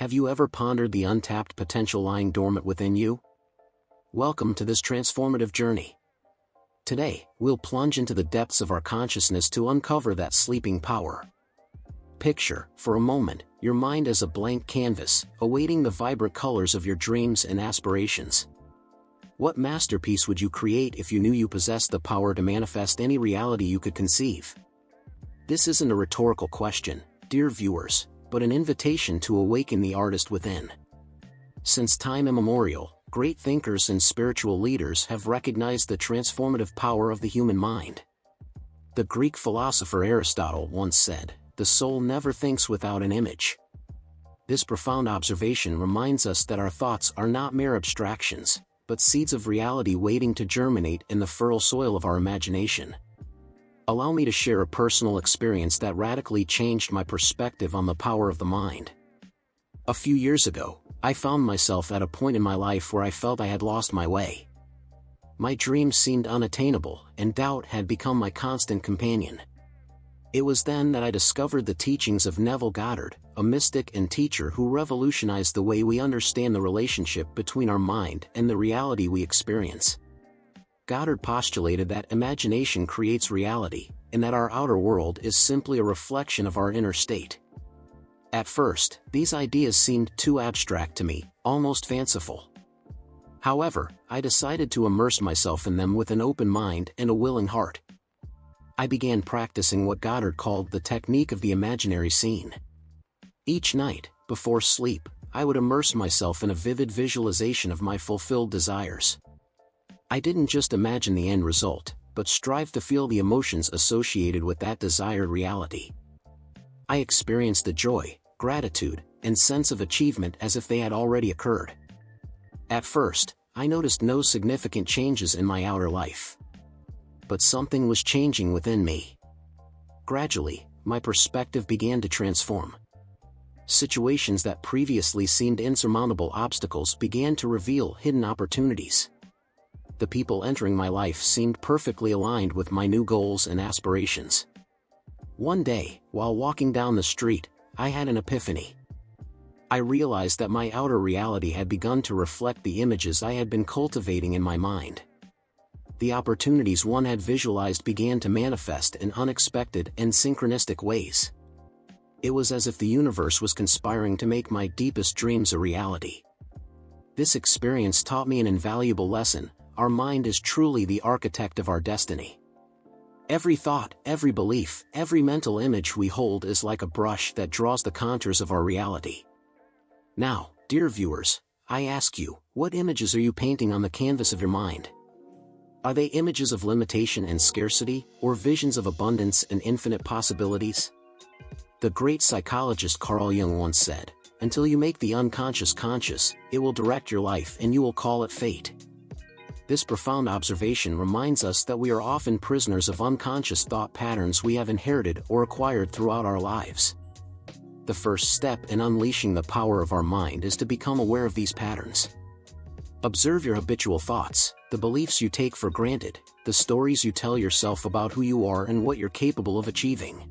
Have you ever pondered the untapped potential lying dormant within you? Welcome to this transformative journey. Today, we'll plunge into the depths of our consciousness to uncover that sleeping power. Picture, for a moment, your mind as a blank canvas, awaiting the vibrant colors of your dreams and aspirations. What masterpiece would you create if you knew you possessed the power to manifest any reality you could conceive? This isn't a rhetorical question, dear viewers, but an invitation to awaken the artist within. Since time immemorial, great thinkers and spiritual leaders have recognized the transformative power of the human mind. The Greek philosopher Aristotle once said, "The soul never thinks without an image." This profound observation reminds us that our thoughts are not mere abstractions, but seeds of reality waiting to germinate in the fertile soil of our imagination. Allow me to share a personal experience that radically changed my perspective on the power of the mind. A few years ago, I found myself at a point in my life where I felt I had lost my way. My dreams seemed unattainable, and doubt had become my constant companion. It was then that I discovered the teachings of Neville Goddard, a mystic and teacher who revolutionized the way we understand the relationship between our mind and the reality we experience. Goddard postulated that imagination creates reality, and that our outer world is simply a reflection of our inner state. At first, these ideas seemed too abstract to me, almost fanciful. However, I decided to immerse myself in them with an open mind and a willing heart. I began practicing what Goddard called the technique of the imaginary scene. Each night, before sleep, I would immerse myself in a vivid visualization of my fulfilled desires. I didn't just imagine the end result, but strive to feel the emotions associated with that desired reality. I experienced the joy, gratitude, and sense of achievement as if they had already occurred. At first, I noticed no significant changes in my outer life. But something was changing within me. Gradually, my perspective began to transform. Situations that previously seemed insurmountable obstacles began to reveal hidden opportunities. The people entering my life seemed perfectly aligned with my new goals and aspirations. One day, while walking down the street, I had an epiphany. I realized that my outer reality had begun to reflect the images I had been cultivating in my mind. The opportunities one had visualized began to manifest in unexpected and synchronistic ways. It was as if the universe was conspiring to make my deepest dreams a reality. This experience taught me an invaluable lesson: our mind is truly the architect of our destiny. Every thought, every belief, every mental image we hold is like a brush that draws the contours of our reality. Now, dear viewers, I ask you, what images are you painting on the canvas of your mind? Are they images of limitation and scarcity, or visions of abundance and infinite possibilities? The great psychologist Carl Jung once said, "Until you make the unconscious conscious, it will direct your life and you will call it fate." This profound observation reminds us that we are often prisoners of unconscious thought patterns we have inherited or acquired throughout our lives. The first step in unleashing the power of our mind is to become aware of these patterns. Observe your habitual thoughts, the beliefs you take for granted, the stories you tell yourself about who you are and what you're capable of achieving.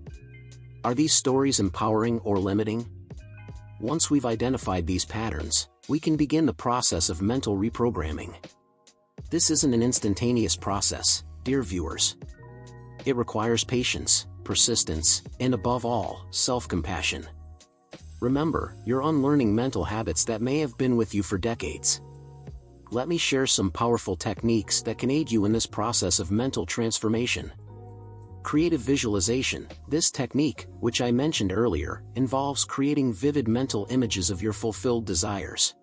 Are these stories empowering or limiting? Once we've identified these patterns, we can begin the process of mental reprogramming. This isn't an instantaneous process, dear viewers. It requires patience, persistence, and above all, self-compassion. Remember, you're unlearning mental habits that may have been with you for decades. Let me share some powerful techniques that can aid you in this process of mental transformation. Creative visualization. This technique, which I mentioned earlier, involves creating vivid mental images of your fulfilled desires.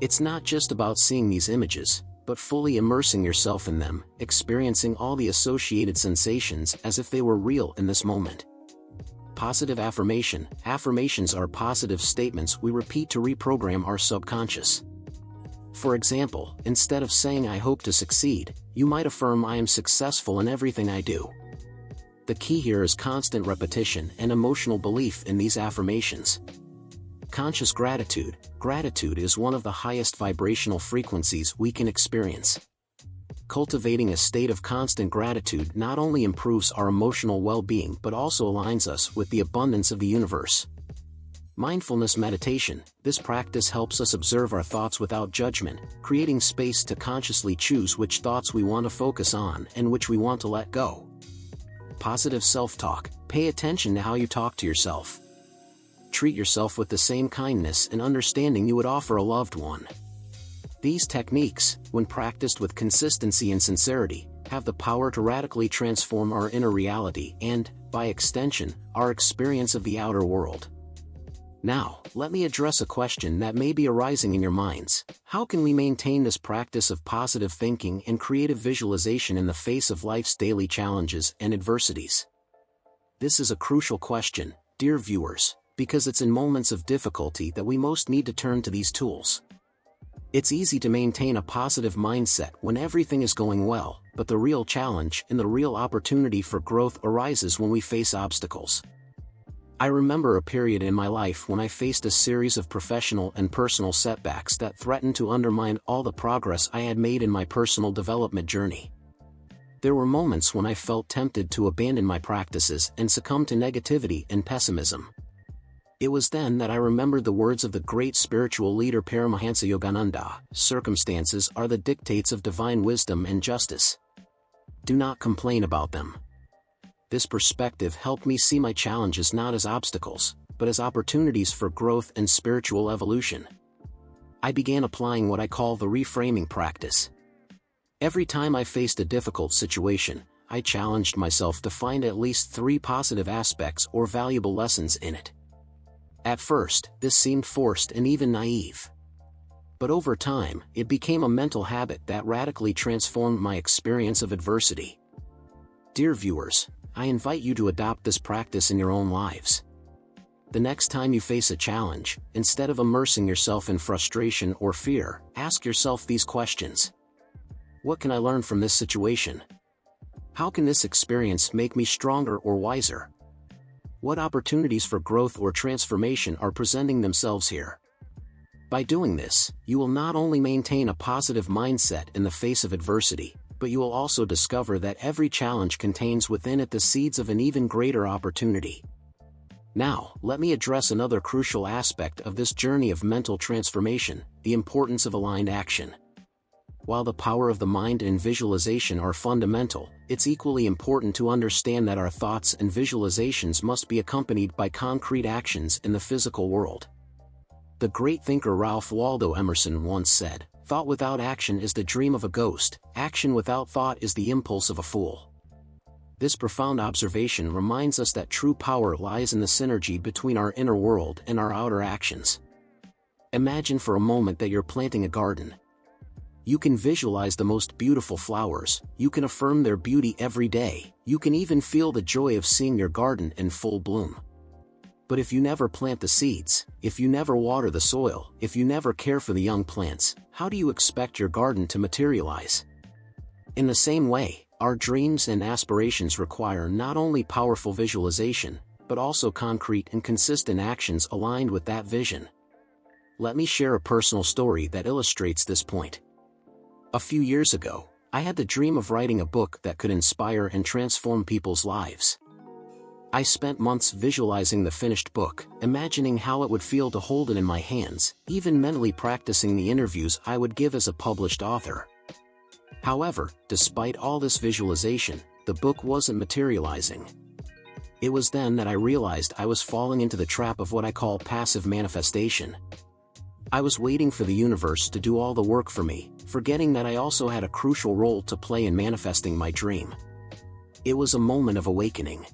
It's not just about seeing these images, but fully immersing yourself in them, experiencing all the associated sensations as if they were real in this moment. Positive affirmation. Affirmations are positive statements we repeat to reprogram our subconscious. For example, instead of saying "I hope to succeed," you might affirm "I am successful in everything I do." The key here is constant repetition and emotional belief in these affirmations. Conscious gratitude. Gratitude is one of the highest vibrational frequencies we can experience. Cultivating a state of constant gratitude not only improves our emotional well-being but also aligns us with the abundance of the universe. Mindfulness meditation. This practice helps us observe our thoughts without judgment, creating space to consciously choose which thoughts we want to focus on and which we want to let go. Positive self-talk. Pay attention to how you talk to yourself. Treat yourself with the same kindness and understanding you would offer a loved one. These techniques, when practiced with consistency and sincerity, have the power to radically transform our inner reality and, by extension, our experience of the outer world. Now, let me address a question that may be arising in your minds. How can we maintain this practice of positive thinking and creative visualization in the face of life's daily challenges and adversities? This is a crucial question, dear viewers, because it's in moments of difficulty that we most need to turn to these tools. It's easy to maintain a positive mindset when everything is going well, but the real challenge and the real opportunity for growth arises when we face obstacles. I remember a period in my life when I faced a series of professional and personal setbacks that threatened to undermine all the progress I had made in my personal development journey. There were moments when I felt tempted to abandon my practices and succumb to negativity and pessimism. It was then that I remembered the words of the great spiritual leader Paramahansa Yogananda, "Circumstances are the dictates of divine wisdom and justice. Do not complain about them." This perspective helped me see my challenges not as obstacles, but as opportunities for growth and spiritual evolution. I began applying what I call the reframing practice. Every time I faced a difficult situation, I challenged myself to find at least 3 positive aspects or valuable lessons in it. At first, this seemed forced and even naive. But over time, it became a mental habit that radically transformed my experience of adversity. Dear viewers, I invite you to adopt this practice in your own lives. The next time you face a challenge, instead of immersing yourself in frustration or fear, ask yourself these questions. What can I learn from this situation? How can this experience make me stronger or wiser? What opportunities for growth or transformation are presenting themselves here? By doing this, you will not only maintain a positive mindset in the face of adversity, but you will also discover that every challenge contains within it the seeds of an even greater opportunity. Now, let me address another crucial aspect of this journey of mental transformation, the importance of aligned action. While the power of the mind and visualization are fundamental, it's equally important to understand that our thoughts and visualizations must be accompanied by concrete actions in the physical world. The great thinker Ralph Waldo Emerson once said, "Thought without action is the dream of a ghost, action without thought is the impulse of a fool." This profound observation reminds us that true power lies in the synergy between our inner world and our outer actions. Imagine for a moment that you're planting a garden. You can visualize the most beautiful flowers, you can affirm their beauty every day, you can even feel the joy of seeing your garden in full bloom. But if you never plant the seeds, if you never water the soil, if you never care for the young plants, how do you expect your garden to materialize? In the same way, our dreams and aspirations require not only powerful visualization, but also concrete and consistent actions aligned with that vision. Let me share a personal story that illustrates this point. A few years ago, I had the dream of writing a book that could inspire and transform people's lives. I spent months visualizing the finished book, imagining how it would feel to hold it in my hands, even mentally practicing the interviews I would give as a published author. However, despite all this visualization, the book wasn't materializing. It was then that I realized I was falling into the trap of what I call passive manifestation. I was waiting for the universe to do all the work for me, forgetting that I also had a crucial role to play in manifesting my dream. It was a moment of awakening.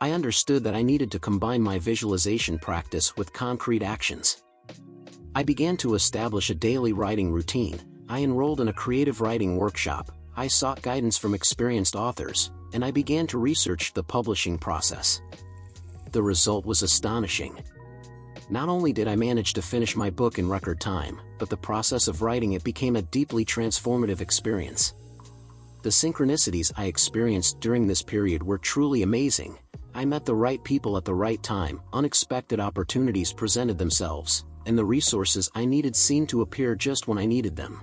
I understood that I needed to combine my visualization practice with concrete actions. I began to establish a daily writing routine, I enrolled in a creative writing workshop, I sought guidance from experienced authors, and I began to research the publishing process. The result was astonishing. Not only did I manage to finish my book in record time, but the process of writing it became a deeply transformative experience. The synchronicities I experienced during this period were truly amazing. I met the right people at the right time, unexpected opportunities presented themselves, and the resources I needed seemed to appear just when I needed them.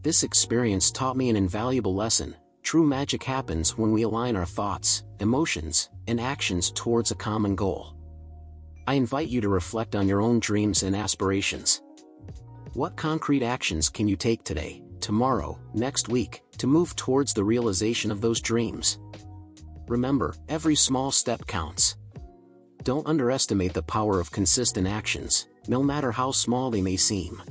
This experience taught me an invaluable lesson: true magic happens when we align our thoughts, emotions, and actions towards a common goal. I invite you to reflect on your own dreams and aspirations. What concrete actions can you take today, tomorrow, next week, to move towards the realization of those dreams? Remember, every small step counts. Don't underestimate the power of consistent actions, no matter how small they may seem.